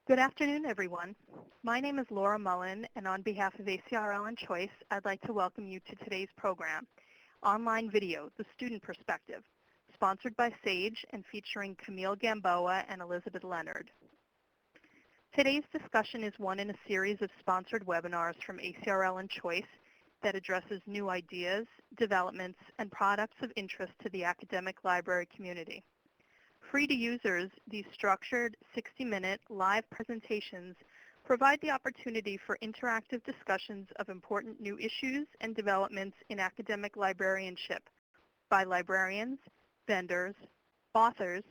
Good afternoon, everyone. My name is Laura Mullen, and on behalf of ACRL and Choice, I'd like to welcome you to today's program, Online Video, The Student Perspective, sponsored by SAGE and featuring Camille Gamboa and Elizabeth Leonard. Today's discussion is one in a series of sponsored webinars from ACRL and Choice that addresses new ideas, developments, and products of interest to the academic library community. Free to users, these structured 60-minute live presentations provide the opportunity for interactive discussions of important new issues and developments in academic librarianship by librarians, vendors, authors,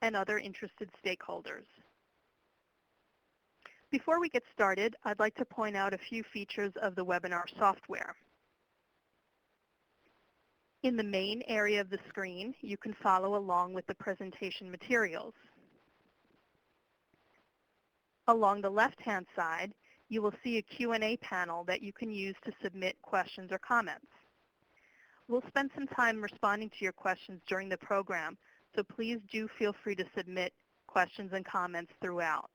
and other interested stakeholders. Before we get started, I'd like to point out a few features of the webinar software. In the main area of the screen, you can follow along with the presentation materials. Along the left-hand side, you will see a Q&A panel that you can use to submit questions or comments. We'll spend some time responding to your questions during the program, so please do feel free to submit questions and comments throughout.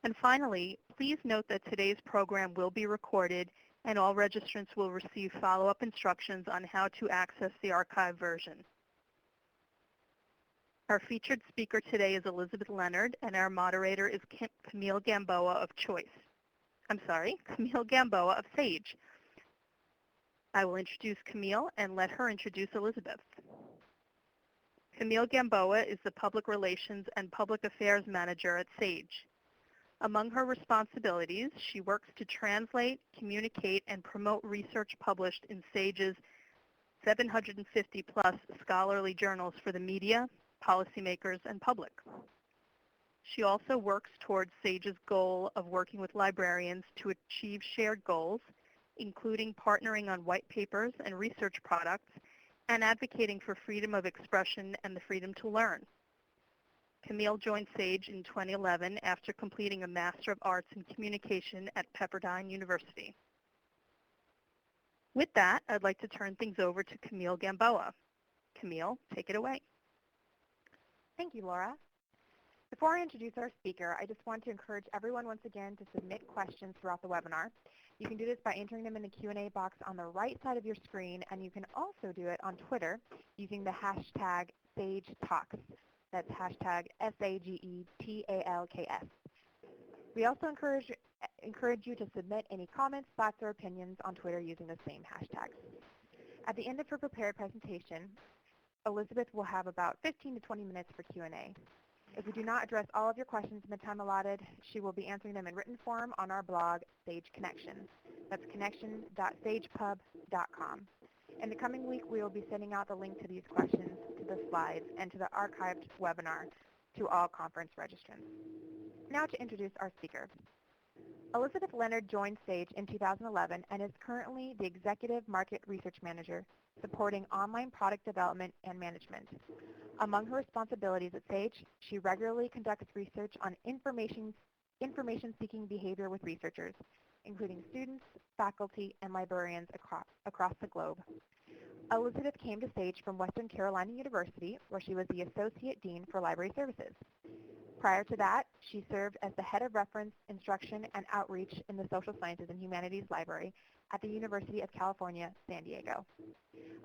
And finally, please note that today's program will be recorded and all registrants will receive follow-up instructions on how to access the archive version. Our featured speaker today is Elizabeth Leonard, and our moderator is Camille Gamboa of Camille Gamboa of SAGE. I will introduce Camille and let her introduce Elizabeth. Camille Gamboa is the Public Relations and Public Affairs Manager at SAGE. Among her responsibilities, she works to translate, communicate, and promote research published in SAGE's 750-plus scholarly journals for the media, policymakers, and public. She also works towards SAGE's goal of working with librarians to achieve shared goals, including partnering on white papers and research products, and advocating for freedom of expression and the freedom to learn. Camille joined SAGE in 2011 after completing a Master of Arts in Communication at Pepperdine University. With that, I'd like to turn things over to Camille Gamboa. Camille, take it away. Thank you, Laura. Before I introduce our speaker, I just want to encourage everyone once again to submit questions throughout the webinar. You can do this by entering them in the Q&A box on the right side of your screen, and you can also do it on Twitter using the hashtag SageTalks. That's hashtag SAGETALKS. We also encourage you to submit any comments, thoughts, or opinions on Twitter using the same hashtags. At the end of her prepared presentation, Elizabeth will have about 15 to 20 minutes for Q&A. If we do not address all of your questions in the time allotted, she will be answering them in written form on our blog, Sage Connection. That's connection.sagepub.com. In the coming week, we will be sending out the link to these questions, to the slides, and to the archived webinar to all conference registrants. Now to introduce our speaker. Elizabeth Leonard joined SAGE in 2011 and is currently the Executive Market Research Manager supporting online product development and management. Among her responsibilities at SAGE, she regularly conducts research on information-seeking behavior with researchers, including students, faculty, and librarians across the globe. Elizabeth came to SAGE from Western Carolina University, where she was the Associate Dean for Library Services. Prior to that, she served as the Head of Reference, Instruction, and Outreach in the Social Sciences and Humanities Library at the University of California, San Diego.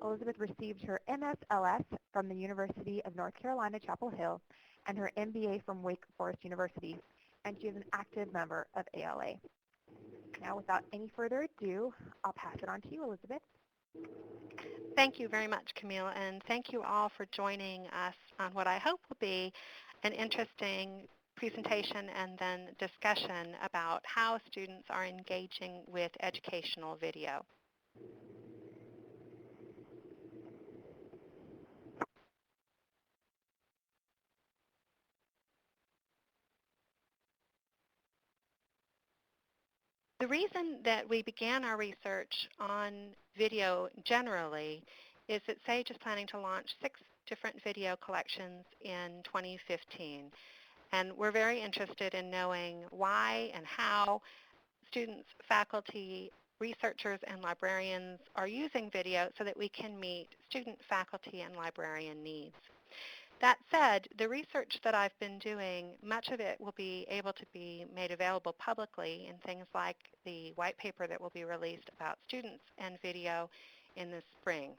Elizabeth received her MSLS from the University of North Carolina, Chapel Hill, and her MBA from Wake Forest University, and she is an active member of ALA. Now, without any further ado, I'll pass it on to you, Elizabeth. Thank you very much, Camille, and thank you all for joining us on what I hope will be an interesting presentation and then discussion about how students are engaging with educational video. The reason that we began our research on video generally is that SAGE is planning to launch 6 different video collections in 2015. And we're very interested in knowing why and how students, faculty, researchers, and librarians are using video so that we can meet student, faculty, and librarian needs. That said, the research that I've been doing, much of it will be able to be made available publicly in things like the white paper that will be released about students and video in the spring.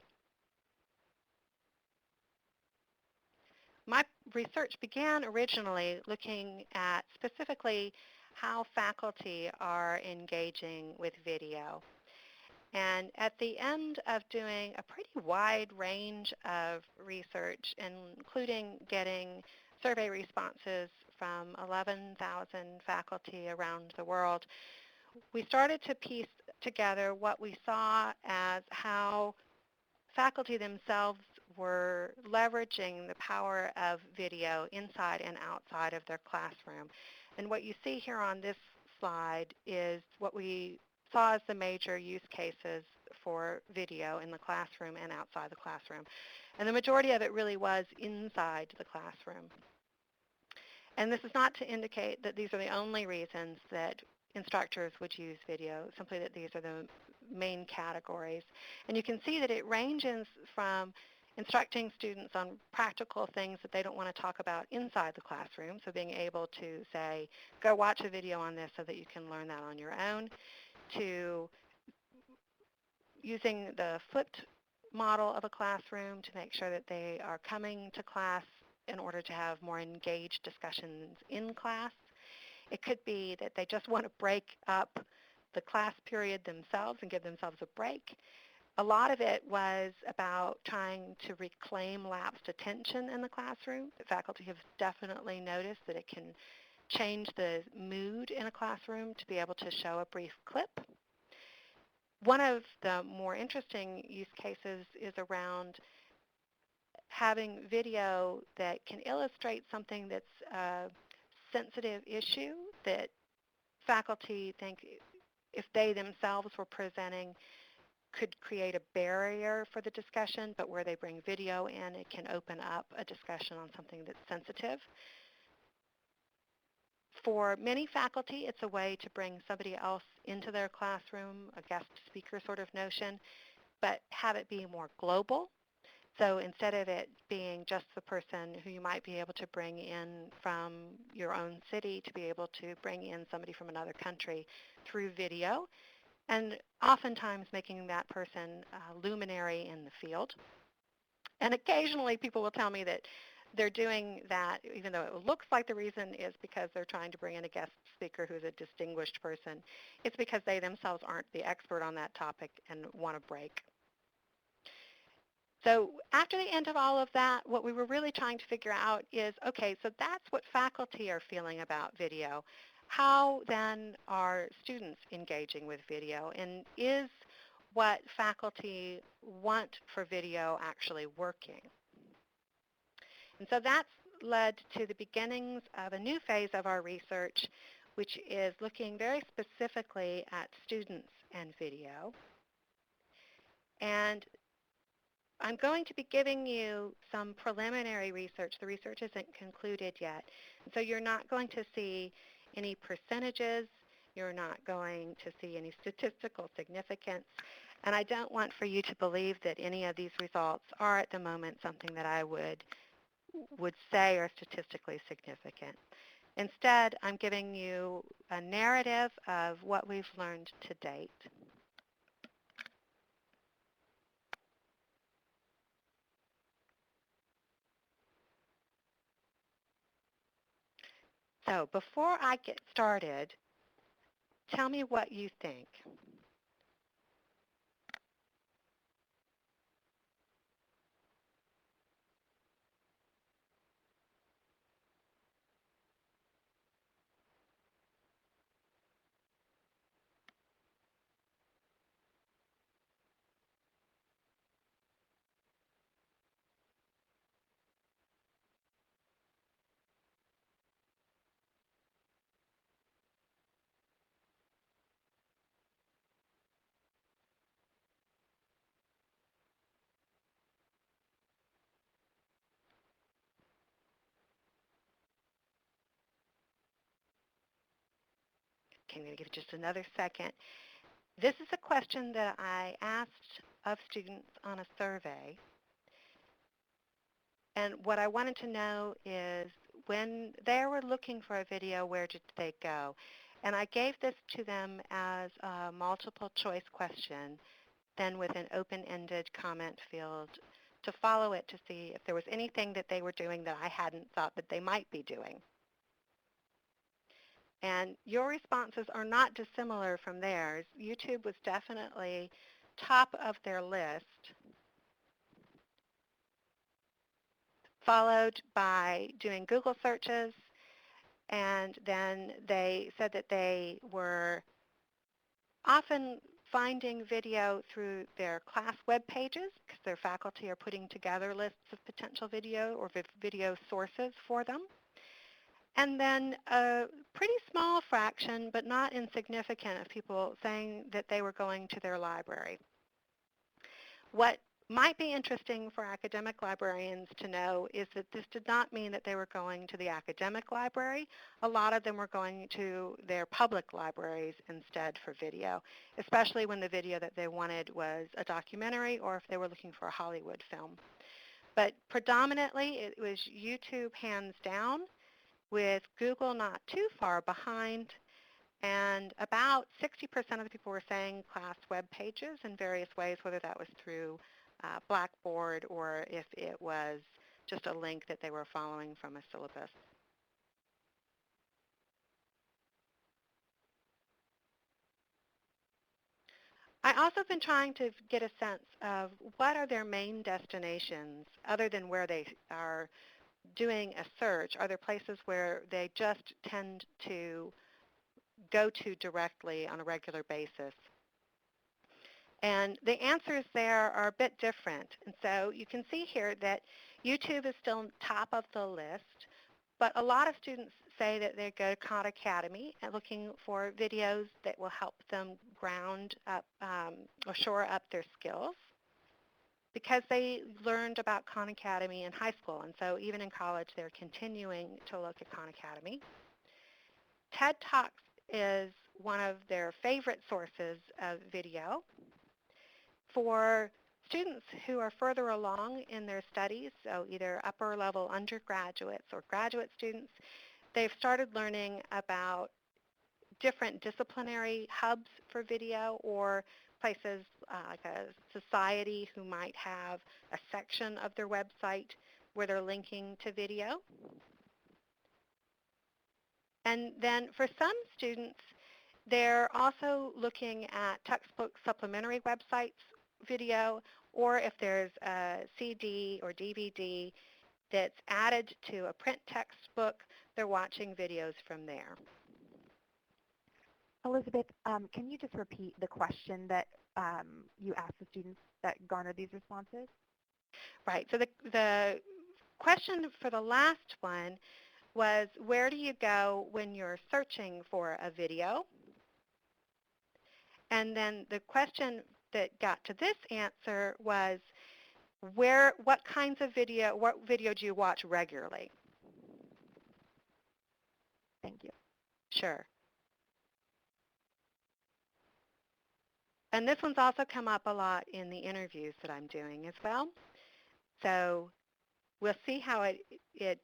My research began originally looking at specifically how faculty are engaging with video. And at the end of doing a pretty wide range of research, including getting survey responses from 11,000 faculty around the world, we started to piece together what we saw as how faculty themselves were leveraging the power of video inside and outside of their classroom. And what you see here on this slide is what we saw as the major use cases for video in the classroom and outside the classroom. And the majority of it really was inside the classroom. And this is not to indicate that these are the only reasons that instructors would use video, simply that these are the main categories. And you can see that it ranges from instructing students on practical things that they don't want to talk about inside the classroom, so being able to say, go watch a video on this so that you can learn that on your own, to using the flipped model of a classroom to make sure that they are coming to class in order to have more engaged discussions in class. It could be that they just want to break up the class period themselves and give themselves a break. A lot of it was about trying to reclaim lapsed attention in the classroom. The faculty have definitely noticed that it can change the mood in a classroom to be able to show a brief clip. One of the more interesting use cases is around having video that can illustrate something that's a sensitive issue that faculty think if they themselves were presenting could create a barrier for the discussion, but where they bring video in, it can open up a discussion on something that's sensitive. For many faculty, it's a way to bring somebody else into their classroom, a guest speaker sort of notion, but have it be more global. So instead of it being just the person who you might be able to bring in from your own city, to be able to bring in somebody from another country through video, and oftentimes making that person a luminary in the field. And occasionally people will tell me that they're doing that even though it looks like the reason is because they're trying to bring in a guest speaker who's a distinguished person. It's because they themselves aren't the expert on that topic and want a break. So after the end of all of that, what we were really trying to figure out is, okay, so that's what faculty are feeling about video. How then are students engaging with video? And is what faculty want for video actually working? And so that's led to the beginnings of a new phase of our research, which is looking very specifically at students and video. And I'm going to be giving you some preliminary research. The research isn't concluded yet. So you're not going to see any percentages. You're not going to see any statistical significance. And I don't want for you to believe that any of these results are at the moment something that I would say are statistically significant. Instead, I'm giving you a narrative of what we've learned to date. So before I get started, tell me what you think. Okay, I'm going to give it just another second. This is a question that I asked of students on a survey. And what I wanted to know is when they were looking for a video, where did they go? And I gave this to them as a multiple choice question, then with an open-ended comment field to follow it to see if there was anything that they were doing that I hadn't thought that they might be doing. And your responses are not dissimilar from theirs. YouTube was definitely top of their list, followed by doing Google searches, and then they said that they were often finding video through their class web pages because their faculty are putting together lists of potential video or video sources for them. And then a pretty small fraction, but not insignificant, of people saying that they were going to their library. What might be interesting for academic librarians to know is that this did not mean that they were going to the academic library. A lot of them were going to their public libraries instead for video, especially when the video that they wanted was a documentary or if they were looking for a Hollywood film. But predominantly it was YouTube hands down, with Google not too far behind, and about 60% of the people were saying class web pages in various ways, whether that was through Blackboard or if it was just a link that they were following from a syllabus. I also have been trying to get a sense of what are their main destinations other than where they are doing a search. Are there places where they just tend to go to directly on a regular basis? And the answers there are a bit different. And so you can see here that YouTube is still top of the list, but a lot of students say that they go to Khan Academy and looking for videos that will help them ground up or shore up their skills, because they learned about Khan Academy in high school. And so even in college, they're continuing to look at Khan Academy. TED Talks is one of their favorite sources of video. For students who are further along in their studies, so either upper level undergraduates or graduate students, they've started learning about different disciplinary hubs for video, or places like a society who might have a section of their website where they're linking to video. And then for some students, they're also looking at textbook supplementary websites video, or if there's a CD or DVD that's added to a print textbook, they're watching videos from there. Elizabeth, can you just repeat the question that you asked the students that garnered these responses? Right, so the question for the last one was, where do you go when you're searching for a video? And then the question that got to this answer was, what kinds of video, what video do you watch regularly? Thank you. Sure. And this one's also come up a lot in the interviews that I'm doing as well. So we'll see how it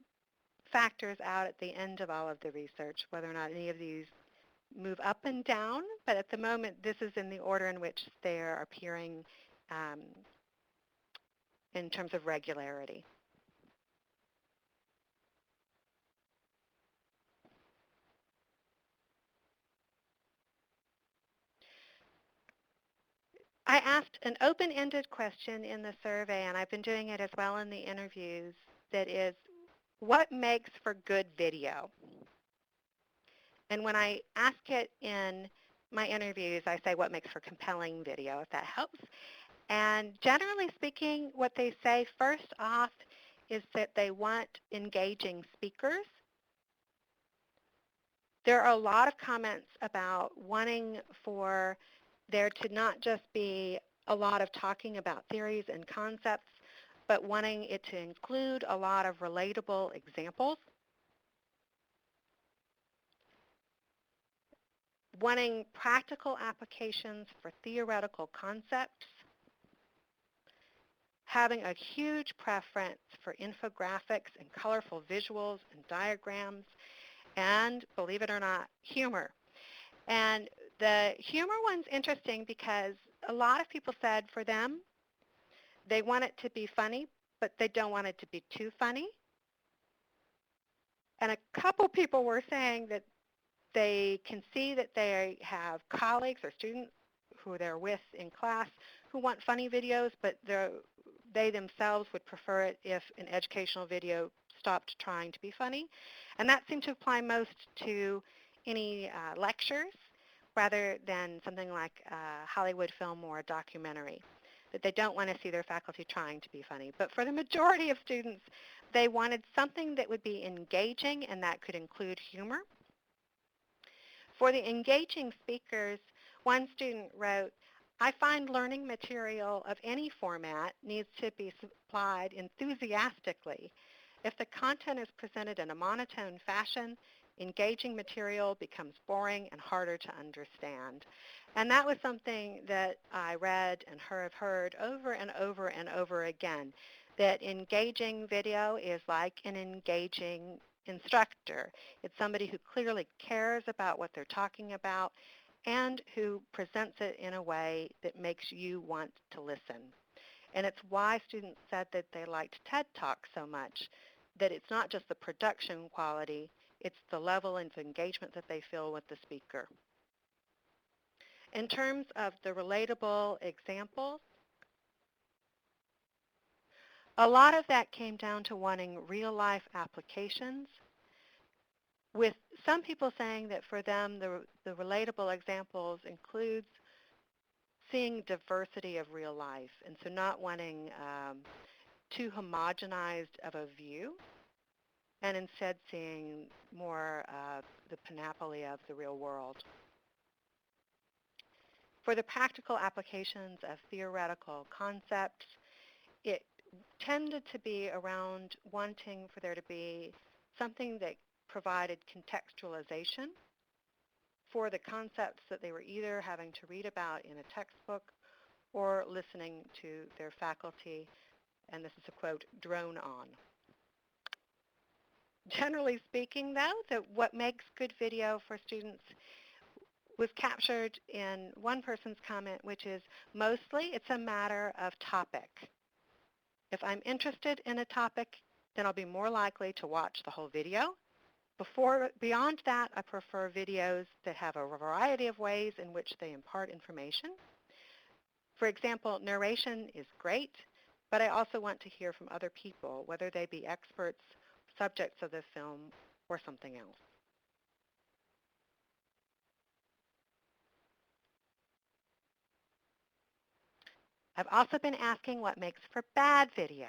factors out at the end of all of the research, whether or not any of these move up and down. But at the moment, this is in the order in which they're appearing in terms of regularity. I asked an open-ended question in the survey, and I've been doing it as well in the interviews, that is, what makes for good video? And when I ask it in my interviews, I say what makes for compelling video, if that helps. And generally speaking, what they say first off is that they want engaging speakers. There are a lot of comments about wanting for there to not just be a lot of talking about theories and concepts, but wanting it to include a lot of relatable examples. Wanting practical applications for theoretical concepts. having a huge preference for infographics and colorful visuals and diagrams, and, believe it or not, humor. And the humor one's interesting because a lot of people said for them, they want it to be funny, but they don't want it to be too funny. And a couple people were saying that they can see that they have colleagues or students who they're with in class who want funny videos, but they themselves would prefer it if an educational video stopped trying to be funny. And that seemed to apply most to any lectures rather than something like a Hollywood film or a documentary, that they don't want to see their faculty trying to be funny. But for the majority of students, they wanted something that would be engaging, and that could include humor. For the engaging speakers, one student wrote, I find learning material of any format needs to be supplied enthusiastically. If the content is presented in a monotone fashion, engaging material becomes boring and harder to understand. And that was something that I read and have heard over and over and over again, that engaging video is like an engaging instructor. It's somebody who clearly cares about what they're talking about and who presents it in a way that makes you want to listen. And it's why students said that they liked TED Talk so much, that it's not just the production quality, it's the level of engagement that they feel with the speaker. In terms of the relatable examples, a lot of that came down to wanting real-life applications, with some people saying that for them the relatable examples includes seeing diversity of real life, and so not wanting too homogenized of a view, and instead seeing more the panoply of the real world. For the practical applications of theoretical concepts, it tended to be around wanting for there to be something that provided contextualization for the concepts that they were either having to read about in a textbook or listening to their faculty, and this is a quote, drone on. Generally speaking, though, what makes good video for students was captured in one person's comment, which is mostly it's a matter of topic. If I'm interested in a topic, then I'll be more likely to watch the whole video. Beyond that, I prefer videos that have a variety of ways in which they impart information. For example, narration is great, but I also want to hear from other people, whether they be experts, subjects of the film, or something else. I've also been asking what makes for bad video.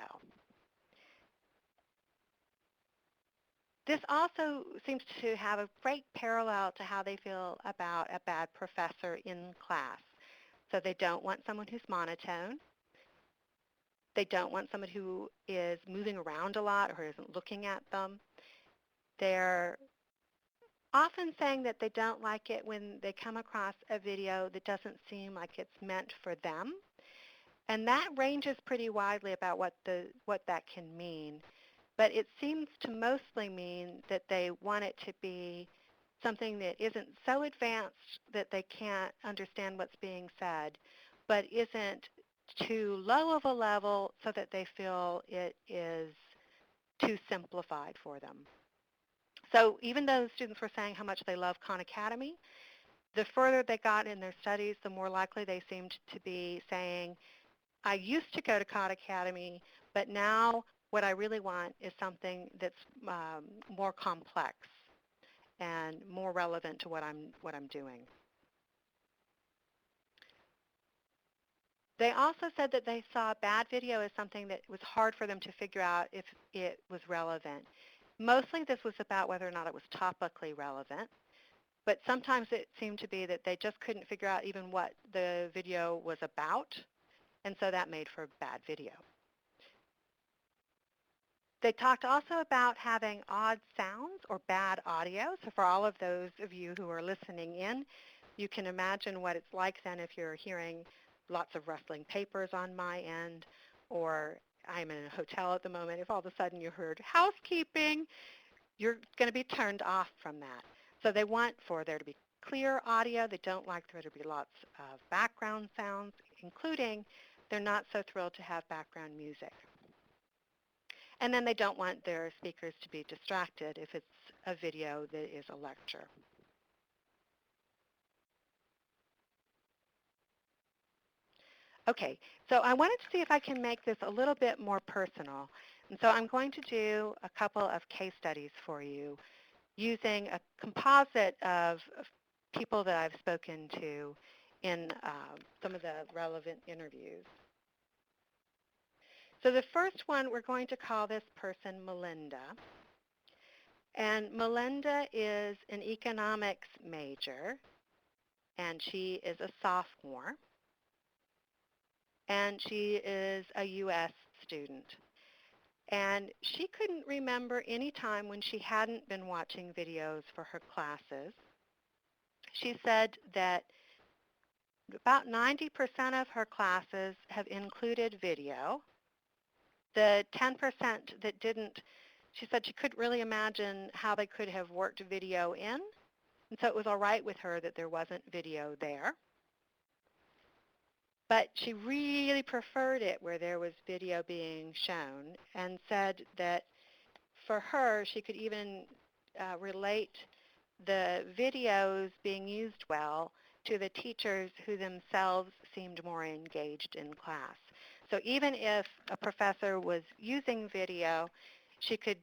This also seems to have a great parallel to how they feel about a bad professor in class. So they don't want someone who's monotone. They don't want someone who is moving around a lot or isn't looking at them. They're often saying that they don't like it when they come across a video that doesn't seem like it's meant for them. And that ranges pretty widely about what that can mean. But it seems to mostly mean that they want it to be something that isn't so advanced that they can't understand what's being said, but isn't too low of a level so that they feel it is too simplified for them. So even though students were saying how much they love Khan Academy, the further they got in their studies, the more likely they seemed to be saying, I used to go to Khan Academy, but now what I really want is something that's more complex and more relevant to what I'm doing. They also said that they saw bad video as something that was hard for them to figure out if it was relevant. Mostly this was about whether or not it was topically relevant, but sometimes it seemed to be that they just couldn't figure out even what the video was about, and so that made for bad video. They talked also about having odd sounds or bad audio. So for all of those of you who are listening in, you can imagine what it's like then if you're hearing lots of rustling papers on my end, or I'm in a hotel at the moment, if all of a sudden you heard housekeeping, you're going to be turned off from that. So they want for there to be clear audio. They don't like there to be lots of background sounds, including they're not so thrilled to have background music. And then they don't want their speakers to be distracted if it's a video that is a lecture. Okay, so I wanted to see if I can make this a little bit more personal. And so I'm going to do a couple of case studies for you using a composite of people that I've spoken to in some of the relevant interviews. So the first one, we're going to call this person Melinda. And Melinda is an economics major, and she is a sophomore, and she is a U.S. student. And she couldn't remember any time when she hadn't been watching videos for her classes. She said that about 90% of her classes have included video. The 10% that didn't, she said she couldn't really imagine how they could have worked video in. And so it was all right with her that there wasn't video there. But she really preferred it where there was video being shown, and said that for her, she could even relate the videos being used well to the teachers who themselves seemed more engaged in class. So even if a professor was using video, she could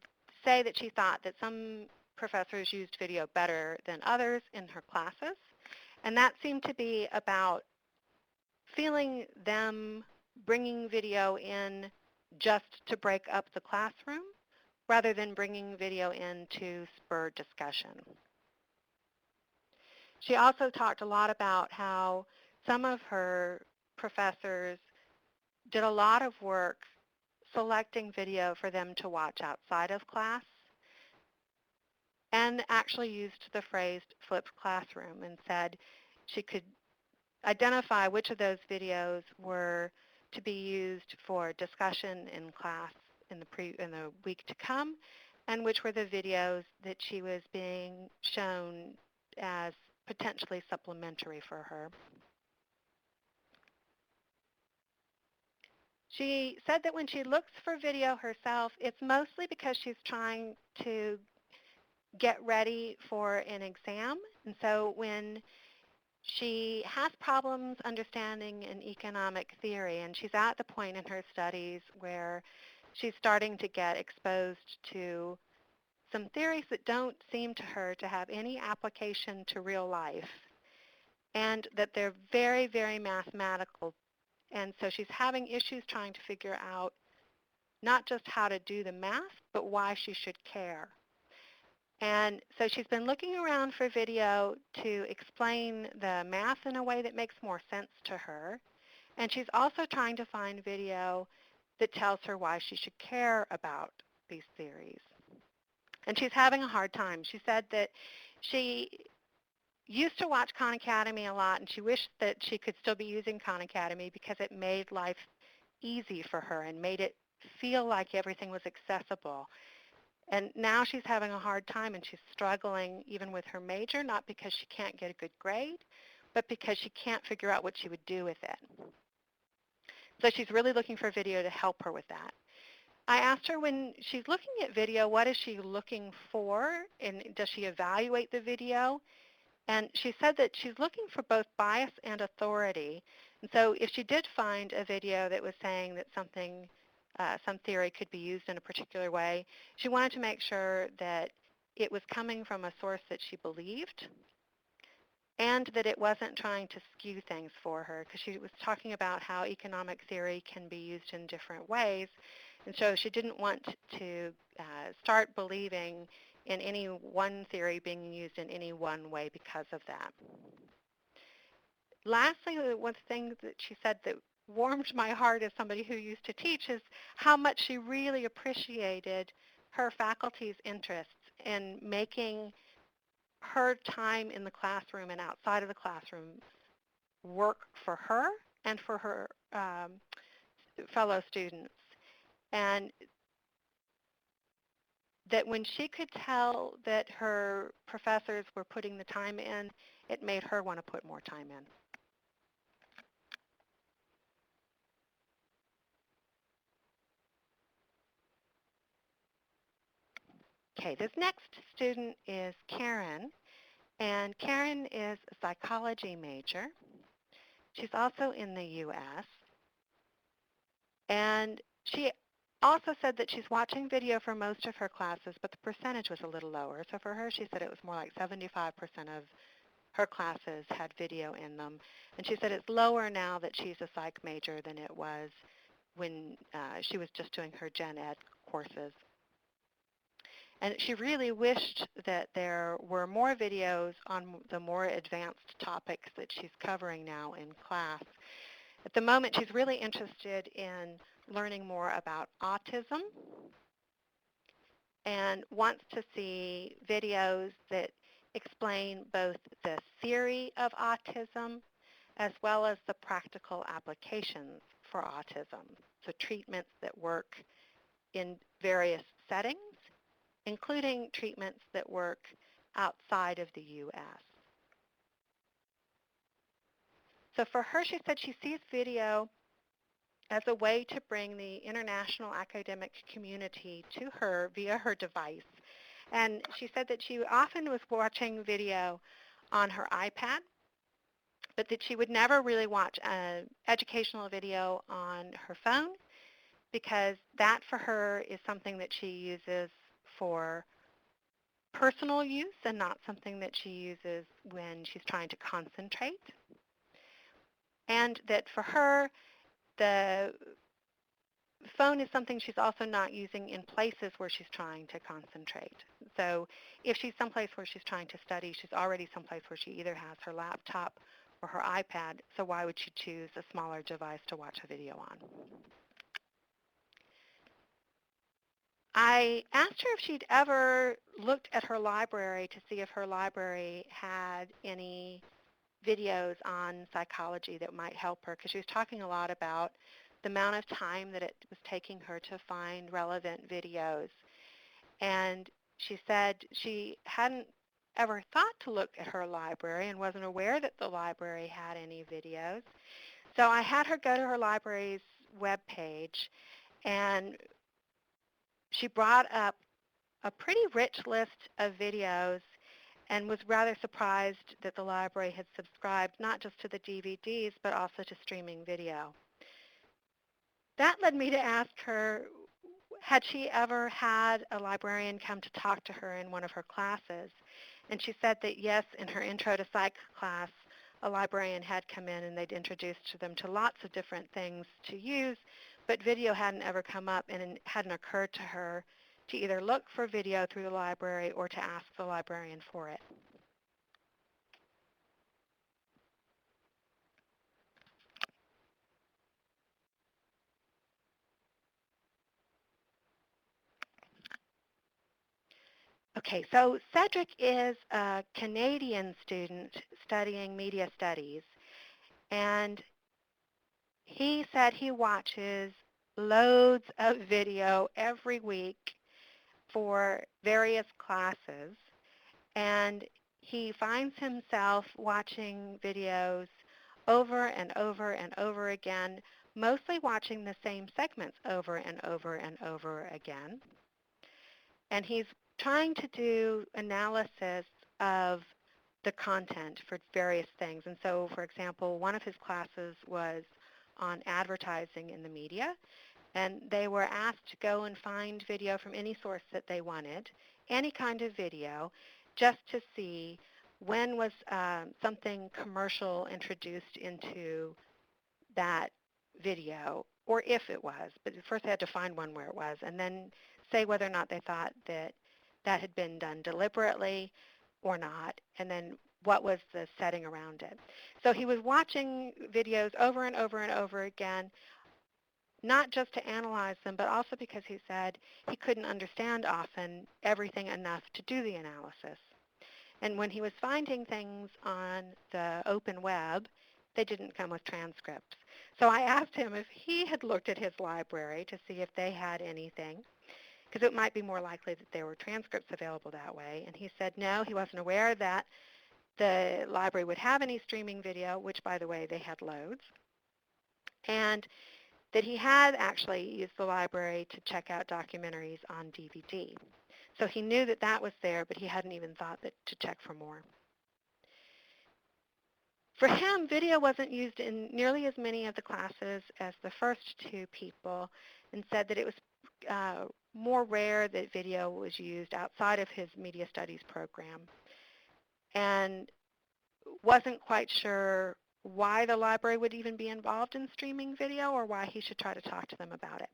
say that she thought that some professors used video better than others in her classes. And that seemed to be about feeling them bringing video in just to break up the classroom rather than bringing video in to spur discussion. She also talked a lot about how some of her professors did a lot of work selecting video for them to watch outside of class, and actually used the phrase flipped classroom, and said she could identify which of those videos were to be used for discussion in class in the week to come, and which were the videos that she was being shown as potentially supplementary for her. She said that when she looks for video herself, it's mostly because she's trying to get ready for an exam. And so when she has problems understanding an economic theory, and she's at the point in her studies where she's starting to get exposed to some theories that don't seem to her to have any application to real life, and that they're very, very mathematical. And so she's having issues trying to figure out not just how to do the math, but why she should care. And so she's been looking around for video to explain the math in a way that makes more sense to her. And she's also trying to find video that tells her why she should care about these theories. And she's having a hard time. She said that she used to watch Khan Academy a lot, and she wished that she could still be using Khan Academy because it made life easy for her and made it feel like everything was accessible. And now she's having a hard time, and she's struggling even with her major, not because she can't get a good grade, but because she can't figure out what she would do with it. So she's really looking for video to help her with that. I asked her, when she's looking at video, what is she looking for, and does she evaluate the video? And she said that she's looking for both bias and authority. And so if she did find a video that was saying that something, some theory could be used in a particular way, she wanted to make sure that it was coming from a source that she believed, and that it wasn't trying to skew things for her, because she was talking about how economic theory can be used in different ways. And so she didn't want to start believing in any one theory being used in any one way because of that. Lastly, one thing that she said that warmed my heart as somebody who used to teach is how much she really appreciated her faculty's interests in making her time in the classroom and outside of the classroom work for her and for her fellow students, and that when she could tell that her professors were putting the time in, it made her want to put more time in. Okay, this next student is Karen, and Karen is a psychology major. She's also in the U.S., and she also said that she's watching video for most of her classes, but the percentage was a little lower. So for her, she said it was more like 75% of her classes had video in them. And she said it's lower now that she's a psych major than it was when she was just doing her gen ed courses. And she really wished that there were more videos on the more advanced topics that she's covering now in class. At the moment, she's really interested in learning more about autism and wants to see videos that explain both the theory of autism as well as the practical applications for autism, so treatments that work in various settings, including treatments that work outside of the U.S. So for her, she said she sees video as a way to bring the international academic community to her via her device. And she said that she often was watching video on her iPad, but that she would never really watch an educational video on her phone because that for her is something that she uses for personal use and not something that she uses when she's trying to concentrate. And that for her, the phone is something she's also not using in places where she's trying to concentrate. So if she's someplace where she's trying to study, she's already someplace where she either has her laptop or her iPad, so why would she choose a smaller device to watch a video on? I asked her if she'd ever looked at her library to see if her library had any videos on psychology that might help her, because she was talking a lot about the amount of time that it was taking her to find relevant videos. And she said she hadn't ever thought to look at her library and wasn't aware that the library had any videos. So I had her go to her library's webpage, and she brought up a pretty rich list of videos and was rather surprised that the library had subscribed not just to the DVDs, but also to streaming video. That led me to ask her, had she ever had a librarian come to talk to her in one of her classes? And she said that yes, in her Intro to Psych class, a librarian had come in and they'd introduced them to lots of different things to use, but video hadn't ever come up, and it hadn't occurred to her to either look for video through the library or to ask the librarian for it. Okay, so Cedric is a Canadian student studying media studies, and he said he watches loads of video every week for various classes, and he finds himself watching videos over and over and over again, mostly watching the same segments over and over and over again. And he's trying to do analysis of the content for various things. And so, for example, one of his classes was on advertising in the media, and they were asked to go and find video from any source that they wanted, any kind of video, just to see when was something commercial introduced into that video, or if it was. But first they had to find one where it was, and then say whether or not they thought that that had been done deliberately or not, and then what was the setting around it. So he was watching videos over and over and over again, not just to analyze them, but also because he said he couldn't understand often everything enough to do the analysis. And when he was finding things on the open web, they didn't come with transcripts. So I asked him if he had looked at his library to see if they had anything, because it might be more likely that there were transcripts available that way. And he said no, he wasn't aware that the library would have any streaming video, which, by the way, they had loads, and that he had actually used the library to check out documentaries on DVD. So he knew that that was there, but he hadn't even thought that to check for more. For him, video wasn't used in nearly as many of the classes as the first two people, and said that it was more rare that video was used outside of his media studies program, and wasn't quite sure why the library would even be involved in streaming video or why he should try to talk to them about it.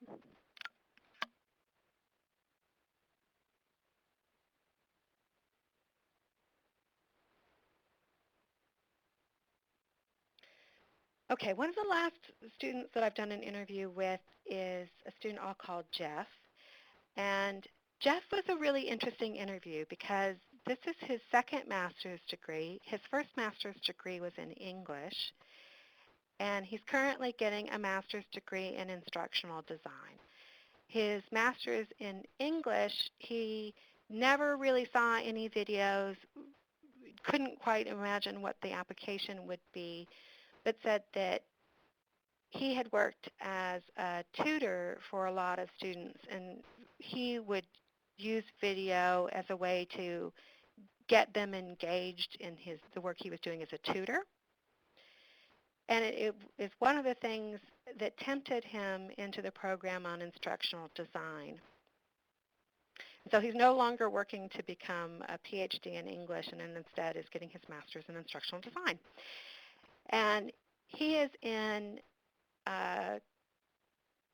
Okay, one of the last students that I've done an interview with is a student I'll call Jeff. And Jeff was a really interesting interview because this is his second master's degree. His first master's degree was in English, and he's currently getting a master's degree in instructional design. His master's in English, he never really saw any videos, couldn't quite imagine what the application would be, but said that he had worked as a tutor for a lot of students, and he would use video as a way to get them engaged in the work he was doing as a tutor. And it is one of the things that tempted him into the program on instructional design. So he's no longer working to become a PhD in English, and instead is getting his master's in instructional design. And he is in a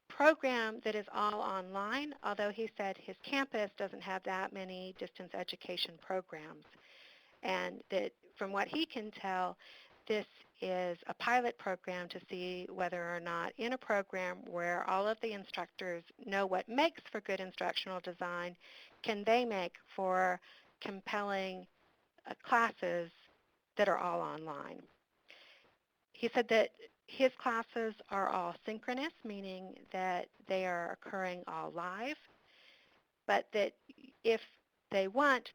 program that is all online, although he said his campus doesn't have that many distance education programs. And that from what he can tell, this is a pilot program to see whether or not in a program where all of the instructors know what makes for good instructional design, can they make for compelling classes that are all online. He said that his classes are all synchronous, meaning that they are occurring all live, but that if they want,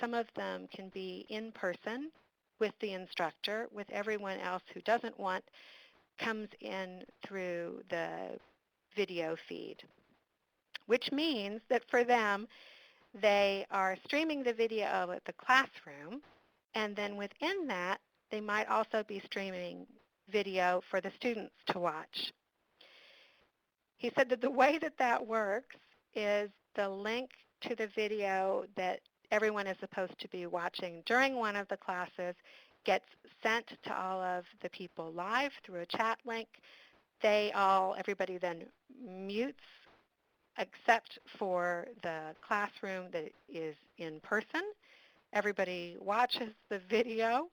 some of them can be in person with the instructor, with everyone else who doesn't want comes in through the video feed, which means that for them, they are streaming the video of the classroom, and then within that, they might also be streaming video for the students to watch. He said that the way that that works is the link to the video that everyone is supposed to be watching during one of the classes gets sent to all of the people live through a chat link. Everybody then mutes except for the classroom that is in person. Everybody watches the video.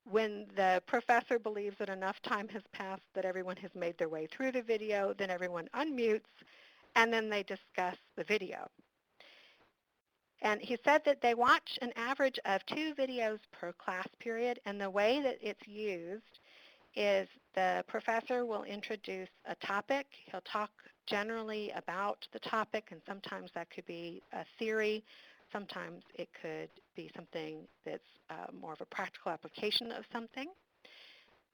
When the professor believes that enough time has passed that everyone has made their way through the video, then everyone unmutes, and then they discuss the video. And he said that they watch an average of 2 videos per class period, and the way that it's used is the professor will introduce a topic. He'll talk generally about the topic, and sometimes that could be a theory. Sometimes it could be something that's more of a practical application of something.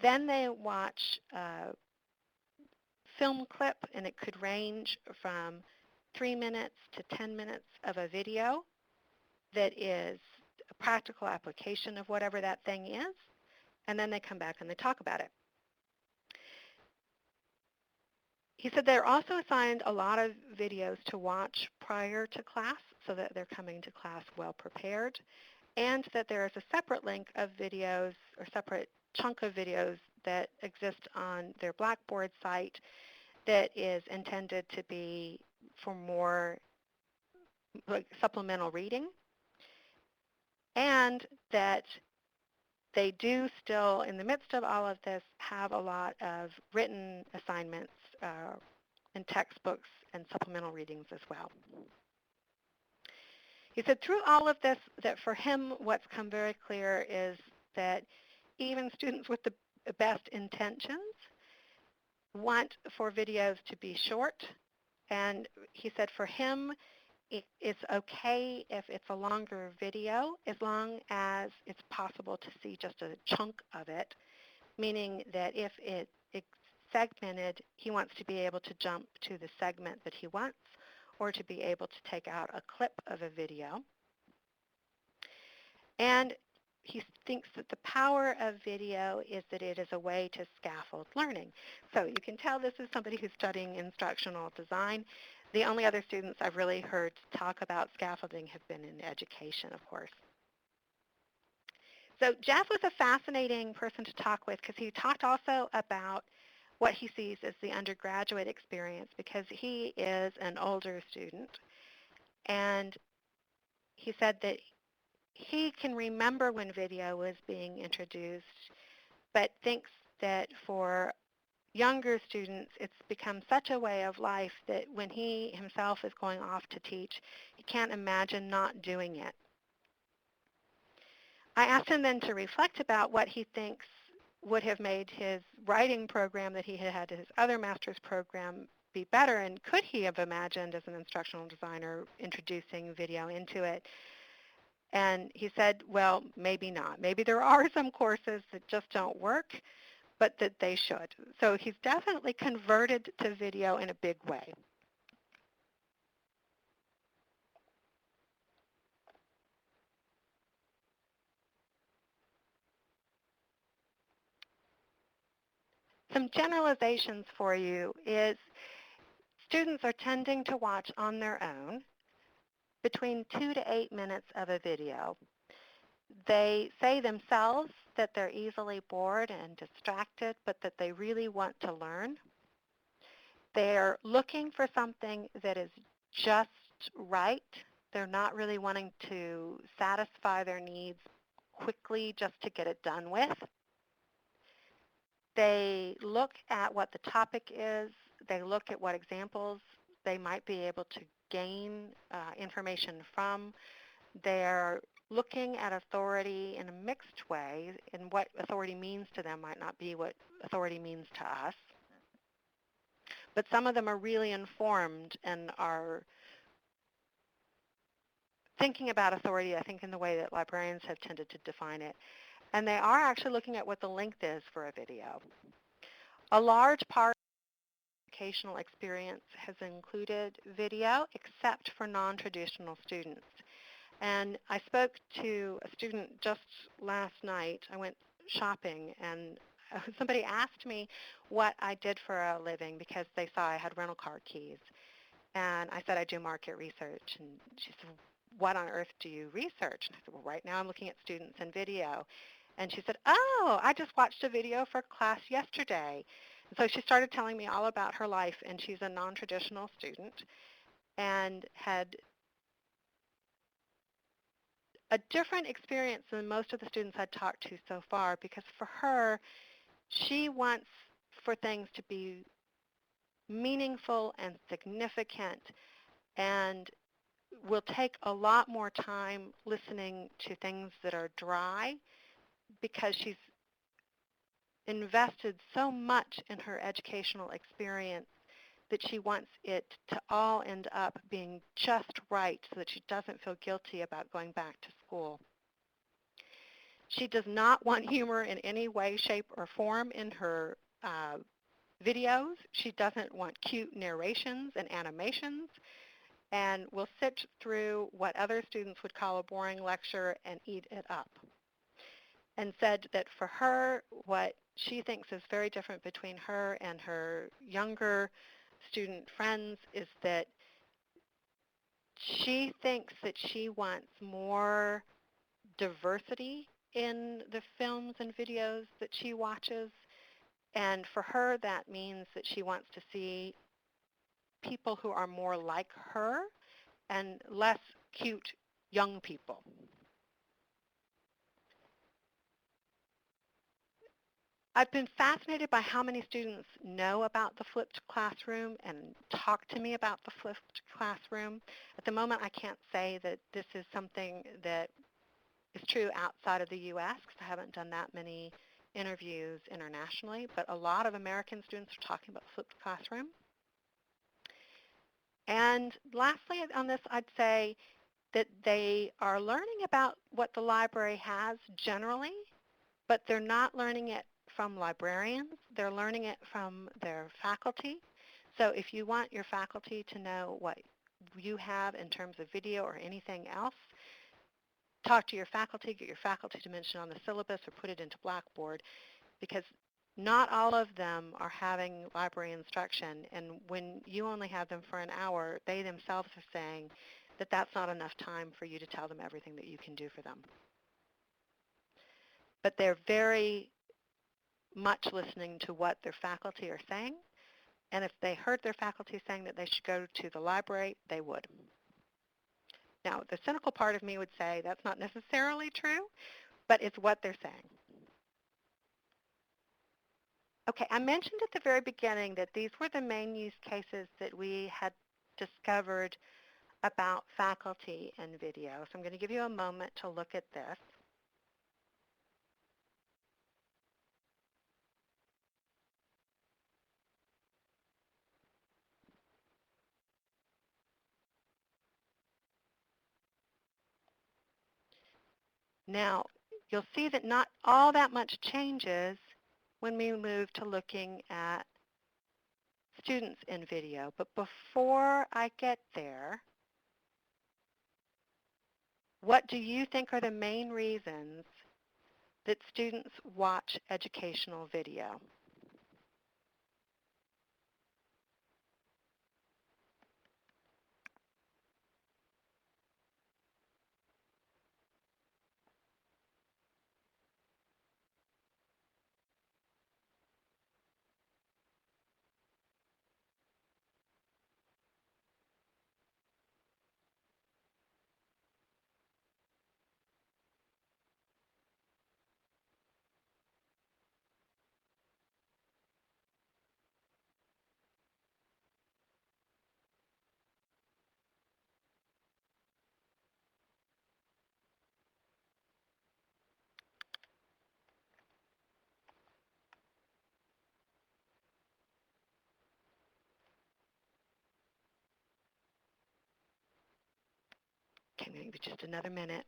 Then they watch a film clip, and it could range from 3 minutes to 10 minutes of a video that is a practical application of whatever that thing is, and then they come back and they talk about it. He said they're also assigned a lot of videos to watch prior to class so that they're coming to class well prepared, and that there is a separate link of videos or separate chunk of videos that exist on their Blackboard site that is intended to be for more like supplemental reading, and that they do still, in the midst of all of this, have a lot of written assignments and textbooks and supplemental readings as well. He said through all of this that for him what's come very clear is that even students with the best intentions want for videos to be short, and he said for him, it's okay if it's a longer video as long as it's possible to see just a chunk of it, meaning that if it's segmented, he wants to be able to jump to the segment that he wants or to be able to take out a clip of a video. And he thinks that the power of video is that it is a way to scaffold learning. So you can tell this is somebody who's studying instructional design. The only other students I've really heard talk about scaffolding have been in education, of course. So Jeff was a fascinating person to talk with because he talked also about what he sees as the undergraduate experience because he is an older student. And he said that he can remember when video was being introduced, but thinks that for younger students, it's become such a way of life that when he himself is going off to teach, he can't imagine not doing it. I asked him then to reflect about what he thinks would have made his writing program that he had had his other master's program be better, and could he have imagined as an instructional designer introducing video into it? And he said, well, maybe not. Maybe there are some courses that just don't work, but that they should. So he's definitely converted to video in a big way. Some generalizations for you is students are tending to watch on their own between 2 to 8 minutes of a video. They say themselves that they're easily bored and distracted, but that they really want to learn. They're looking for something that is just right. They're not really wanting to satisfy their needs quickly just to get it done with. They look at what the topic is. They look at what examples they might be able to gain information from. They're looking at authority in a mixed way, and what authority means to them might not be what authority means to us. But some of them are really informed and are thinking about authority, I think, in the way that librarians have tended to define it. And they are actually looking at what the length is for a video. A large part of the educational experience has included video, except for non-traditional students. And I spoke to a student just last night. I went shopping, and somebody asked me what I did for a living because they saw I had rental car keys. And I said, I do market research. And she said, what on earth do you research? And I said, well, right now I'm looking at students and video. And she said, oh, I just watched a video for class yesterday. And so she started telling me all about her life, and she's a non-traditional student and had a different experience than most of the students I'd talked to so far, because for her, she wants for things to be meaningful and significant, and will take a lot more time listening to things that are dry because she's invested so much in her educational experience that she wants it to all end up being just right so that she doesn't feel guilty about going back to school. She does not want humor in any way, shape, or form in her videos. She doesn't want cute narrations and animations, and will sit through what other students would call a boring lecture and eat it up. And said that for her, what she thinks is very different between her and her younger student friends is that she thinks that she wants more diversity in the films and videos that she watches. And for her, that means that she wants to see people who are more like her and less cute young people. I've been fascinated by how many students know about the flipped classroom and talk to me about the flipped classroom. At the moment, I can't say that this is something that is true outside of the U.S. because I haven't done that many interviews internationally, but a lot of American students are talking about flipped classroom. And lastly on this, I'd say that they are learning about what the library has generally, but they're not learning it from librarians. They're learning it from their faculty. So if you want your faculty to know what you have in terms of video or anything else, talk to your faculty, get your faculty to mention on the syllabus or put it into Blackboard, because not all of them are having library instruction, and when you only have them for an hour, they themselves are saying that that's not enough time for you to tell them everything that you can do for them. But they're very much listening to what their faculty are saying, and if they heard their faculty saying that they should go to the library, they would. Now, the cynical part of me would say that's not necessarily true, but it's what they're saying. Okay, I mentioned at the very beginning that these were the main use cases that we had discovered about faculty and video. So I'm going to give you a moment to look at this. Now, you'll see that not all that much changes when we move to looking at students in video. But before I get there, what do you think are the main reasons that students watch educational video? Okay, maybe just another minute.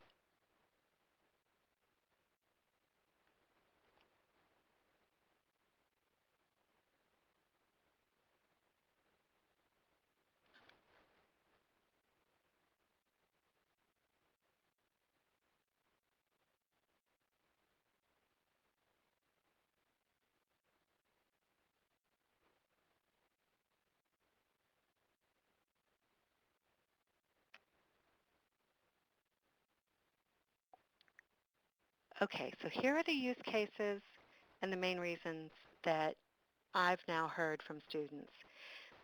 Okay, so here are the use cases and the main reasons that I've now heard from students.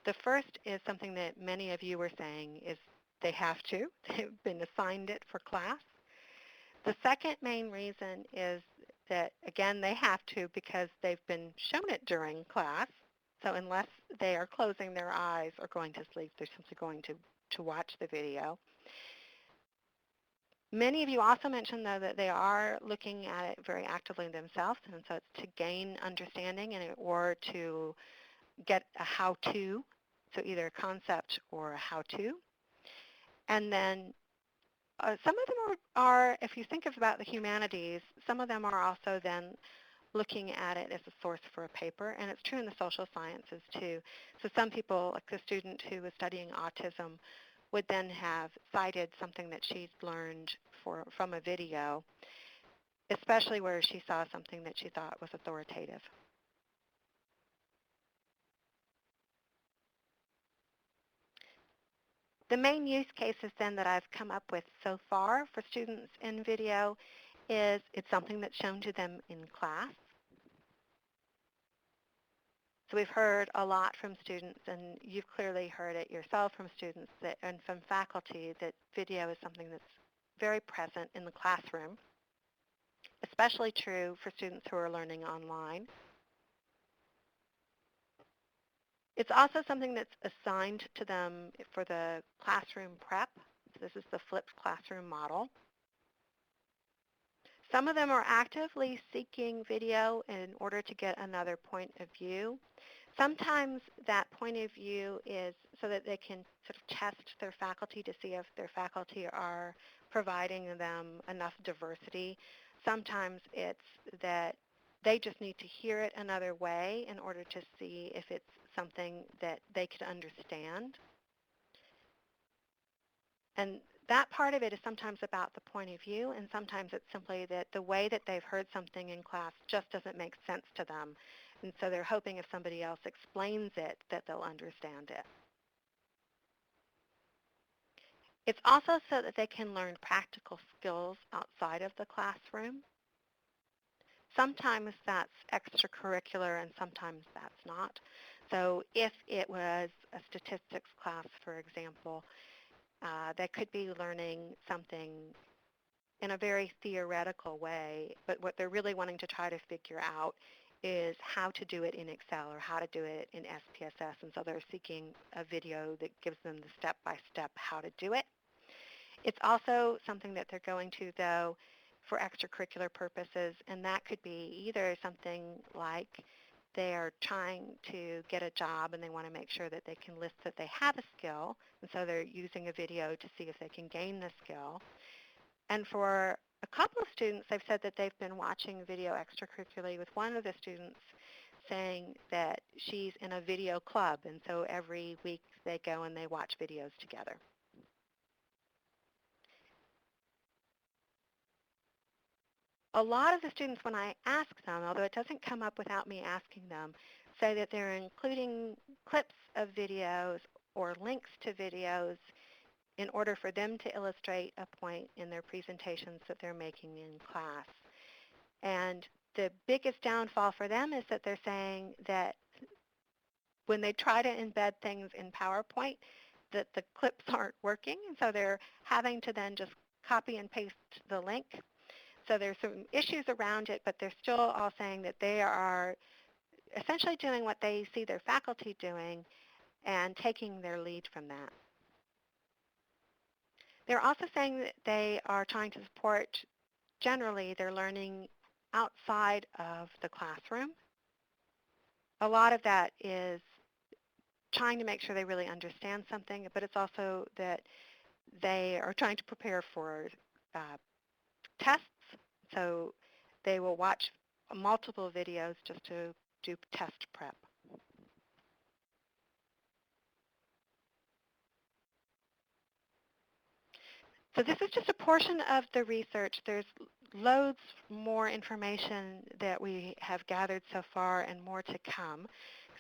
The first is something that many of you were saying is they have to. They've been assigned it for class. The second main reason is that, again, they have to because they've been shown it during class. So unless they are closing their eyes or going to sleep, they're simply going to watch the video. Many of you also mentioned, though, that they are looking at it very actively themselves, and so it's to gain understanding or to get a how-to, so either a concept or a how-to. And then some of them are, if you think about the humanities, some of them are also then looking at it as a source for a paper, and it's true in the social sciences too. So some people, like the student who was studying autism, would then have cited something that she's learned from a video, especially where she saw something that she thought was authoritative. The main use cases then that I've come up with so far for students in video is it's something that's shown to them in class. So we've heard a lot from students, and you've clearly heard it yourself from students and from faculty, that video is something that's very present in the classroom, especially true for students who are learning online. It's also something that's assigned to them for the classroom prep. So this is the flipped classroom model. Some of them are actively seeking video in order to get another point of view. Sometimes that point of view is so that they can sort of test their faculty to see if their faculty are providing them enough diversity. Sometimes it's that they just need to hear it another way in order to see if it's something that they could understand. And that part of it is sometimes about the point of view, and sometimes it's simply that the way that they've heard something in class just doesn't make sense to them. And so they're hoping if somebody else explains it, that they'll understand it. It's also so that they can learn practical skills outside of the classroom. Sometimes that's extracurricular and sometimes that's not. So if it was a statistics class, for example, they could be learning something in a very theoretical way, but what they're really wanting to try to figure out is how to do it in Excel or how to do it in SPSS, and so they're seeking a video that gives them the step-by-step how to do it. It's also something that they're going to, though, for extracurricular purposes, and that could be either something like they're trying to get a job and they want to make sure that they can list that they have a skill, and so they're using a video to see if they can gain the skill. And for a couple of students, they've said that they've been watching video extracurricularly, with one of the students saying that she's in a video club, and so every week they go and they watch videos together. A lot of the students, when I ask them, although it doesn't come up without me asking them, say that they're including clips of videos or links to videos in order for them to illustrate a point in their presentations that they're making in class. And the biggest downfall for them is that they're saying that when they try to embed things in PowerPoint, that the clips aren't working, and so they're having to then just copy and paste the link. So there's some issues around it, but they're still all saying that they are essentially doing what they see their faculty doing and taking their lead from that. They're also saying that they are trying to support generally their learning outside of the classroom. A lot of that is trying to make sure they really understand something, but it's also that they are trying to prepare for tests. So they will watch multiple videos just to do test prep. So this is just a portion of the research. There's loads more information that we have gathered so far and more to come.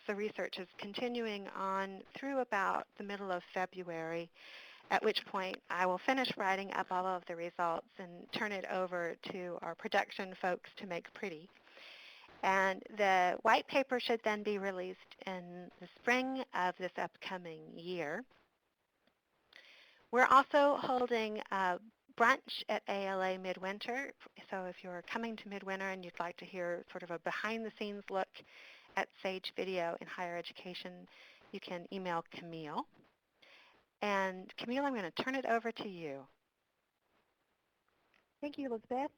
The research is continuing on through about the middle of February, at which point I will finish writing up all of the results and turn it over to our production folks to make pretty. And the white paper should then be released in the spring of this upcoming year. We're also holding a brunch at ALA Midwinter. So if you're coming to Midwinter and you'd like to hear sort of a behind-the-scenes look at SAGE video in higher education, you can email Camille. And Camille, I'm going to turn it over to you. Thank you, Elizabeth.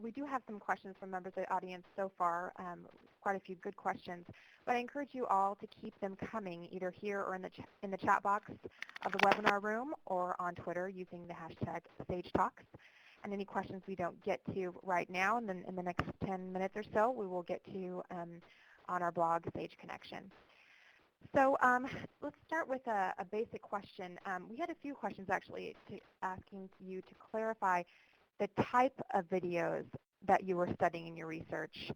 We do have some questions from members of the audience so far, quite a few good questions. But I encourage you all to keep them coming, either here or in the chat box of the webinar room or on Twitter using the hashtag SageTalks. And any questions we don't get to right now, and then in the next 10 minutes or so, we will get to on our blog, Sage Connection. So let's start with a basic question. We had a few questions actually asking you to clarify the type of videos that you were studying in your research.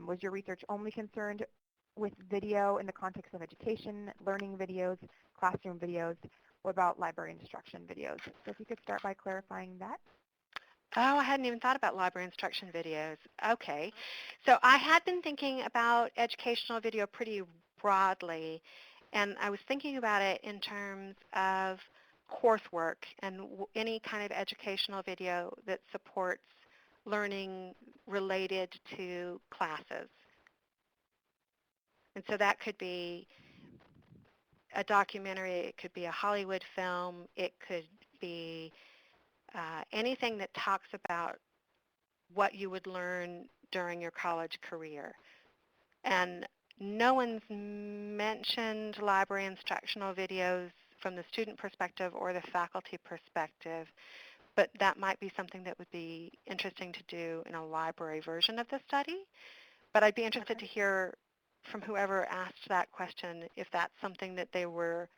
Was your research only concerned with video in the context of education, learning videos, classroom videos? What about library instruction videos? So if you could start by clarifying that. Oh, I hadn't even thought about library instruction videos. Okay. So I had been thinking about educational video pretty broadly, and I was thinking about it in terms of coursework and any kind of educational video that supports learning related to classes. And so that could be a documentary, it could be a Hollywood film, it could be anything that talks about what you would learn during your college career. And no one's mentioned library instructional videos from the student perspective or the faculty perspective, but that might be something that would be interesting to do in a library version of the study. But I'd be interested Okay. to hear from whoever asked that question if that's something that they were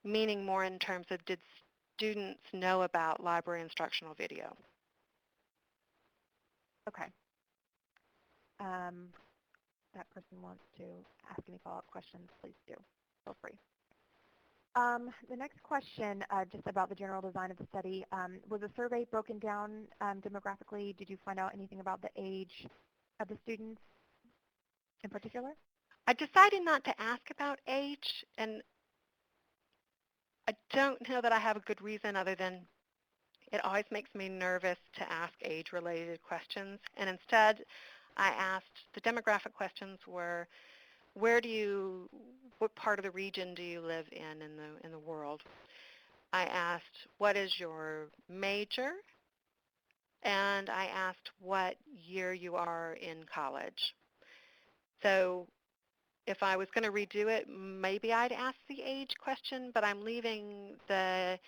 meaning more in terms of did students know about library instructional video. Okay. Um, that person wants to ask any follow-up questions, please do. Feel free. The next question, just about the general design of the study, was the survey broken down demographically? Did you find out anything about the age of the students in particular? I decided not to ask about age, and I don't know that I have a good reason other than it always makes me nervous to ask age-related questions. And instead, I asked, the demographic questions were, what part of the region do you live in the world? I asked, what is your major? And I asked what year you are in college. So if I was going to redo it, maybe I'd ask the age question, but I'm leaving the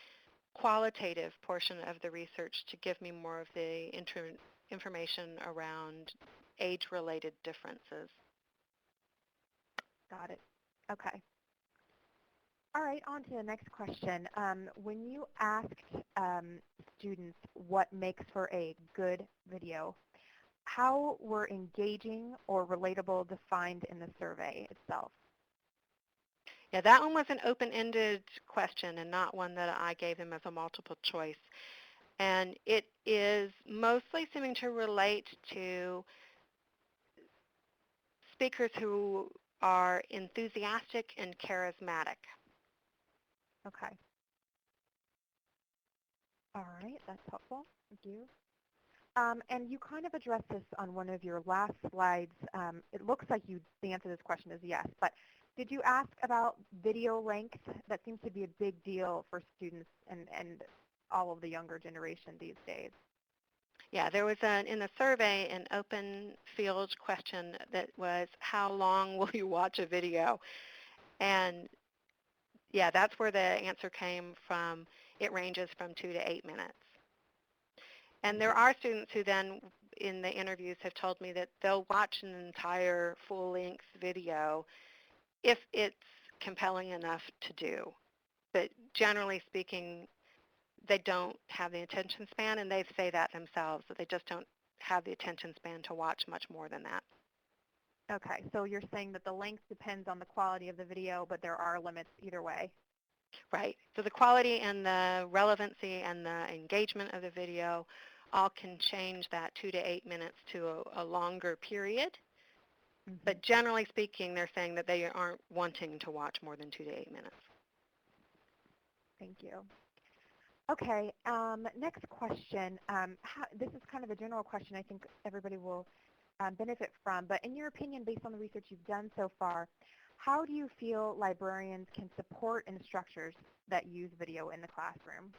qualitative portion of the research to give me more of the information around age-related differences. Got it. Okay. All right, on to the next question. When you asked students what makes for a good video, how were engaging or relatable defined in the survey itself? Yeah, that one was an open-ended question and not one that I gave them as a multiple choice. And it is mostly seeming to relate to speakers who are enthusiastic and charismatic. Okay. All right, that's helpful. Thank you. And you kind of addressed this on one of your last slides. It looks like the answer to this question is yes, but did you ask about video length? That seems to be a big deal for students and all of the younger generation these days. Yeah, there was in the survey an open field question that was, how long will you watch a video? And yeah, that's where the answer came from. It ranges from 2 to 8 minutes. And there are students who then in the interviews have told me that they'll watch an entire full-length video if it's compelling enough to do. But generally speaking, they don't have the attention span, and they say that themselves, that they just don't have the attention span to watch much more than that. Okay, so you're saying that the length depends on the quality of the video, but there are limits either way. Right. So the quality and the relevancy and the engagement of the video all can change that 2 to 8 minutes to a longer period. Mm-hmm. But generally speaking, they're saying that they aren't wanting to watch more than 2 to 8 minutes. Thank you. Okay, next question. This is kind of a general question I think everybody will benefit from, but in your opinion, based on the research you've done so far, how do you feel librarians can support instructors that use video in the classroom?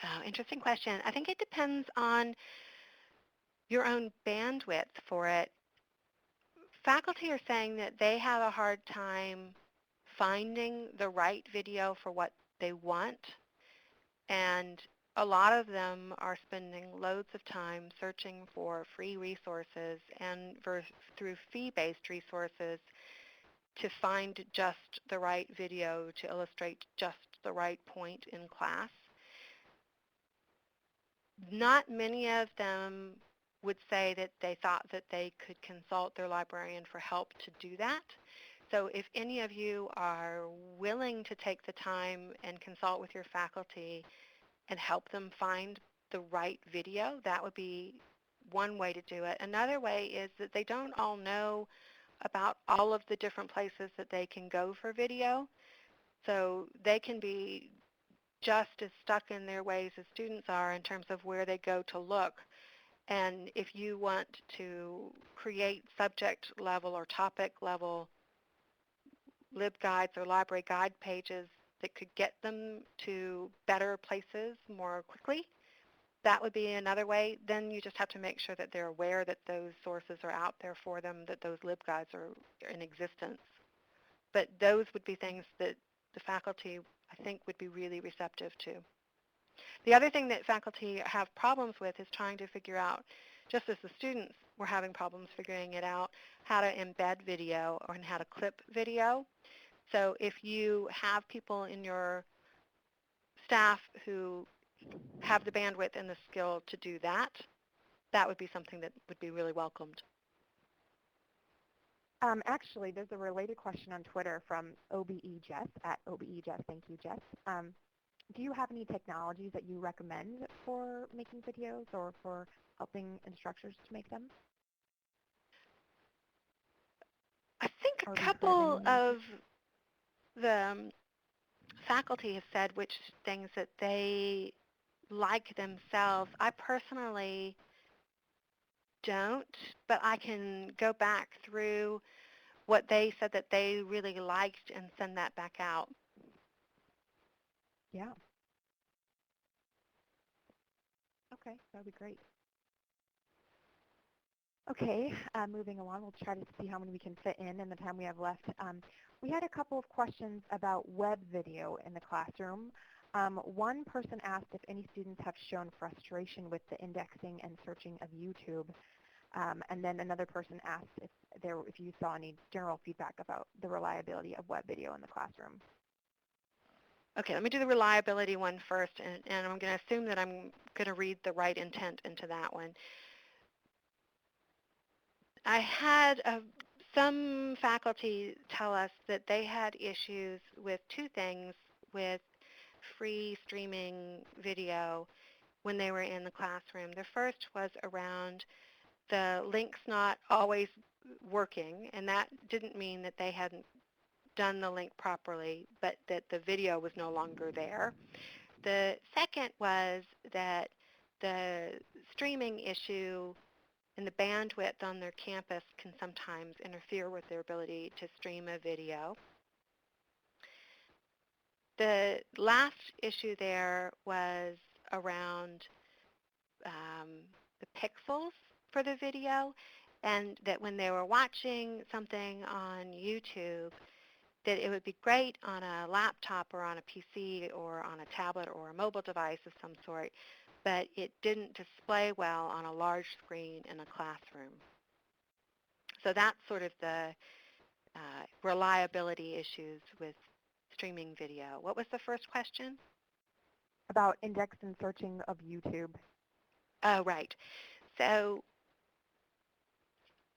Oh, interesting question. I think it depends on your own bandwidth for it. Faculty are saying that they have a hard time finding the right video for what they want, and a lot of them are spending loads of time searching for free resources and through fee-based resources to find just the right video to illustrate just the right point in class. Not many of them would say that they thought that they could consult their librarian for help to do that. So if any of you are willing to take the time and consult with your faculty and help them find the right video, that would be one way to do it. Another way is that they don't all know about all of the different places that they can go for video. So they can be just as stuck in their ways as students are in terms of where they go to look. And if you want to create subject level or topic level LibGuides or library guide pages that could get them to better places more quickly, That would be another way. Then you just have to make sure that they're aware that those sources are out there for them, that those LibGuides are in existence. But those would be things that the faculty, I think, would be really receptive to. The other thing that faculty have problems with is trying to figure out, just as the students were having problems figuring it out, how to embed video or how to clip video. So if you have people in your staff who have the bandwidth and the skill to do that, that would be something that would be really welcomed. Actually, there's a related question on Twitter from OBE Jess, at OBE Jess. Thank you, Jess. Do you have any technologies that you recommend for making videos or for helping instructors to make them? I think Or a have you heard of couple any? of the faculty have said which things that they like themselves. I personally don't, but I can go back through what they said that they really liked and send that back out. Yeah. Okay, that would be great. Okay, moving along, we'll try to see how many we can fit in the time we have left. We had a couple of questions about web video in the classroom. One person asked if any students have shown frustration with the indexing and searching of YouTube. And then another person asked if you saw any general feedback about the reliability of web video in the classroom. Okay, let me do the reliability one first, and I'm going to assume that I'm going to read the right intent into that one. I had some faculty tell us that they had issues with two things with free streaming video when they were in the classroom. The first was around the links not always working, and that didn't mean that they hadn't done the link properly, but that the video was no longer there. The second was that the streaming issue and the bandwidth on their campus can sometimes interfere with their ability to stream a video. The last issue there was around the pixels for the video, and that when they were watching something on YouTube, that it would be great on a laptop or on a PC or on a tablet or a mobile device of some sort, but it didn't display well on a large screen in a classroom. So that's sort of the reliability issues with streaming video. What was the first question? About index and searching of YouTube. Oh, right. So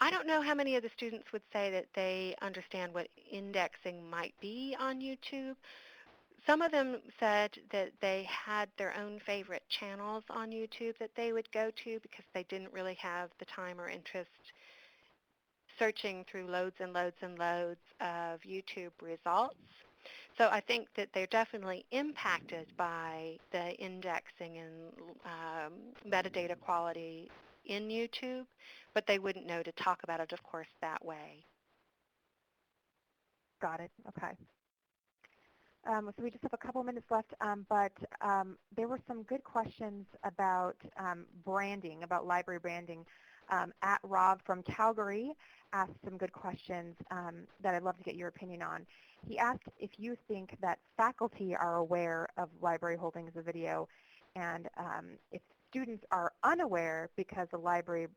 I don't know how many of the students would say that they understand what indexing might be on YouTube. Some of them said that they had their own favorite channels on YouTube that they would go to because they didn't really have the time or interest searching through loads and loads and loads of YouTube results. So I think that they're definitely impacted by the indexing and metadata quality in YouTube, but they wouldn't know to talk about it, of course, that way. Got it. Okay. So we just have a couple minutes left, but there were some good questions about branding, about library branding. At Rob from Calgary asked some good questions that I'd love to get your opinion on. He asked if you think that faculty are aware of library holdings of video, and if students are unaware because the library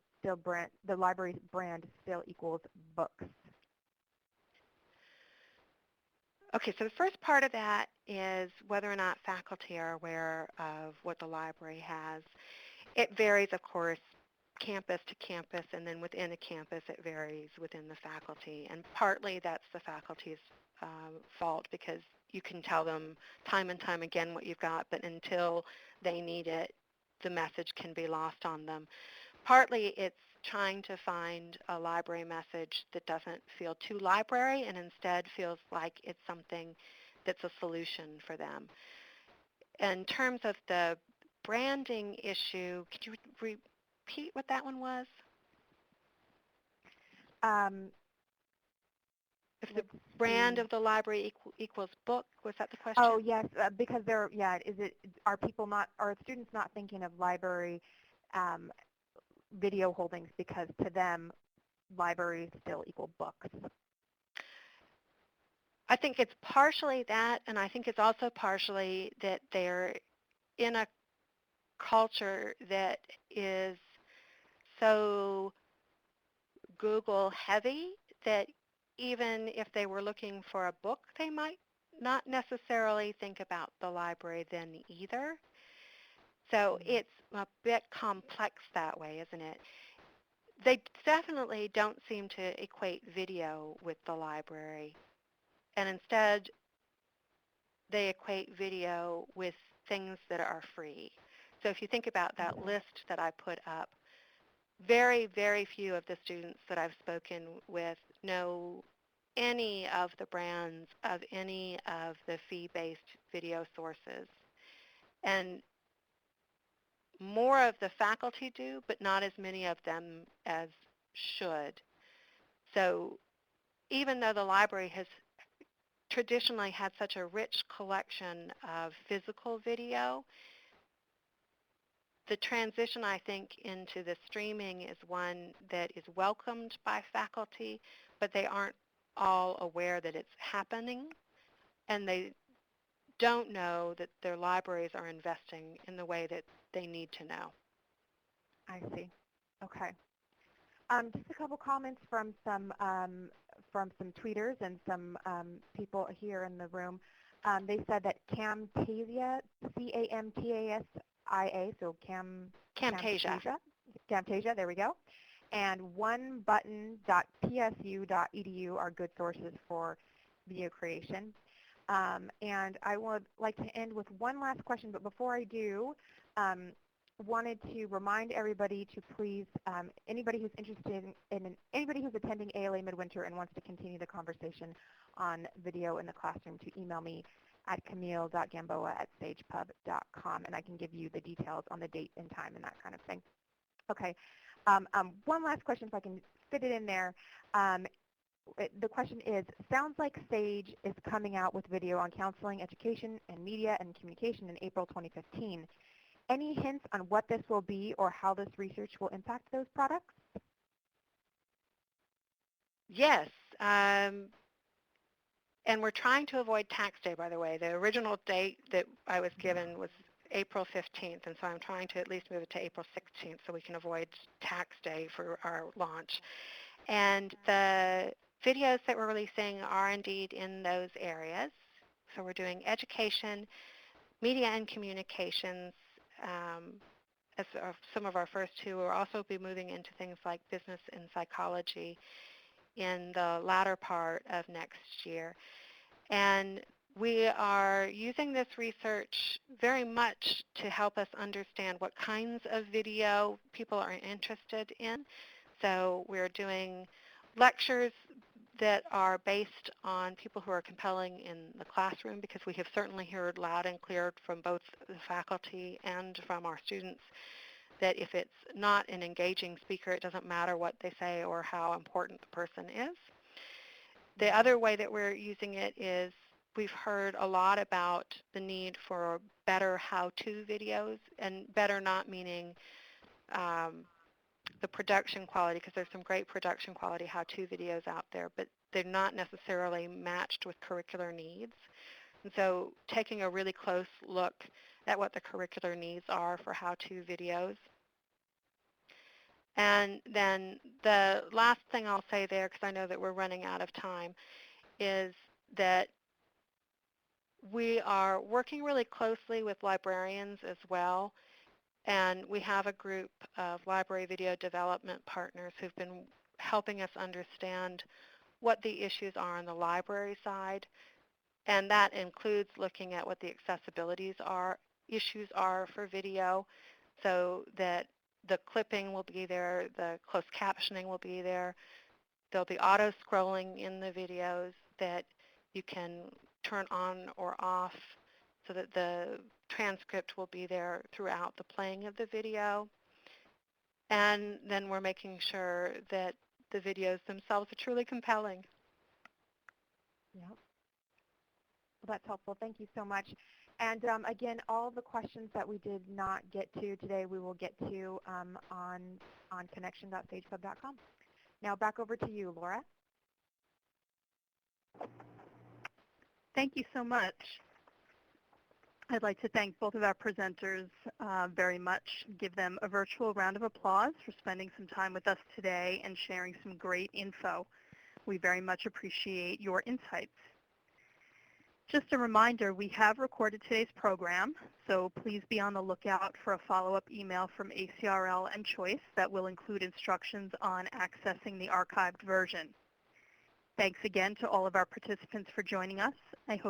brand still equals books. Okay, so the first part of that is whether or not faculty are aware of what the library has. It varies, of course, campus to campus, and then within a campus it varies within the faculty. And partly that's the faculty's fault because you can tell them time and time again what you've got, but until they need it, the message can be lost on them. Partly it's trying to find a library message that doesn't feel too library and instead feels like it's something that's a solution for them. In terms of the branding issue, could you repeat what that one was? If the let's brand see. of the library equals book, was that the Oh question? yes, because are students not thinking of library um, video holdings because to them libraries still equal books? I think it's partially that, and I think it's also partially that they're in a culture that is so Google heavy that even if they were looking for a book, they might not necessarily think about the library then either. So it's a bit complex that way, isn't it? They definitely don't seem to equate video with the library, and instead they equate video with things that are free. So if you think about that list that I put up, very, very few of the students that I've spoken with know any of the brands of any of the fee-based video sources. And more of the faculty do, but not as many of them as should. So even though the library has traditionally had such a rich collection of physical video, the transition, I think, into the streaming is one that is welcomed by faculty, but they aren't all aware that it's happening, and they don't know that their libraries are investing in the way that they need to know. I see. Okay. Just a couple comments from some tweeters and some people here in the room. They said that Camtasia, Camtasia, so Camtasia. Camtasia, there we go, and onebutton.psu.edu are good sources for video creation. And I would like to end with one last question, but before I do, wanted to remind everybody to please, anybody who's interested anybody who's attending ALA Midwinter and wants to continue the conversation on video in the classroom, to email me at camille.gamboa@sagepub.com, and I can give you the details on the date and time and that kind of thing. Okay. One last question, if I can fit it in there. The question is, sounds like SAGE is coming out with video on counseling, education, and media and communication in April 2015. Any hints on what this will be or how this research will impact those products? Yes, and we're trying to avoid tax day, by the way. The original date that I was given was April 15th, and so I'm trying to at least move it to April 16th so we can avoid tax day for our launch. And the videos that we're releasing are indeed in those areas. So we're doing education, media and communications, as some of our first two. We'll also be moving into things like business and psychology in the latter part of next year. And we are using this research very much to help us understand what kinds of video people are interested in. So we're doing lectures that are based on people who are compelling in the classroom, because we have certainly heard loud and clear from both the faculty and from our students that if it's not an engaging speaker, it doesn't matter what they say or how important the person is. The other way that we're using it is we've heard a lot about the need for better how-to videos, and better not meaning the production quality, because there's some great production quality how-to videos out there, but they're not necessarily matched with curricular needs. And so taking a really close look at what the curricular needs are for how-to videos. And then the last thing I'll say there, because I know that we're running out of time, is that we are working really closely with librarians as well, and we have a group of library video development partners who've been helping us understand what the issues are on the library side, and that includes looking at what the issues are for video, so that the clipping will be there, the closed captioning will be there, there'll be auto-scrolling in the videos that you can turn on or off so that the transcript will be there throughout the playing of the video. And then we're making sure that the videos themselves are truly compelling. Yeah. Well, that's helpful. Thank you so much. And again, all the questions that we did not get to today, we will get to on connection.sagepub.com. Now back over to you, Laura. Thank you so much. I'd like to thank both of our presenters very much. Give them a virtual round of applause for spending some time with us today and sharing some great info. We very much appreciate your insights. Just a reminder, we have recorded today's program, so please be on the lookout for a follow-up email from ACRL and Choice that will include instructions on accessing the archived version. Thanks again to all of our participants for joining us. I hope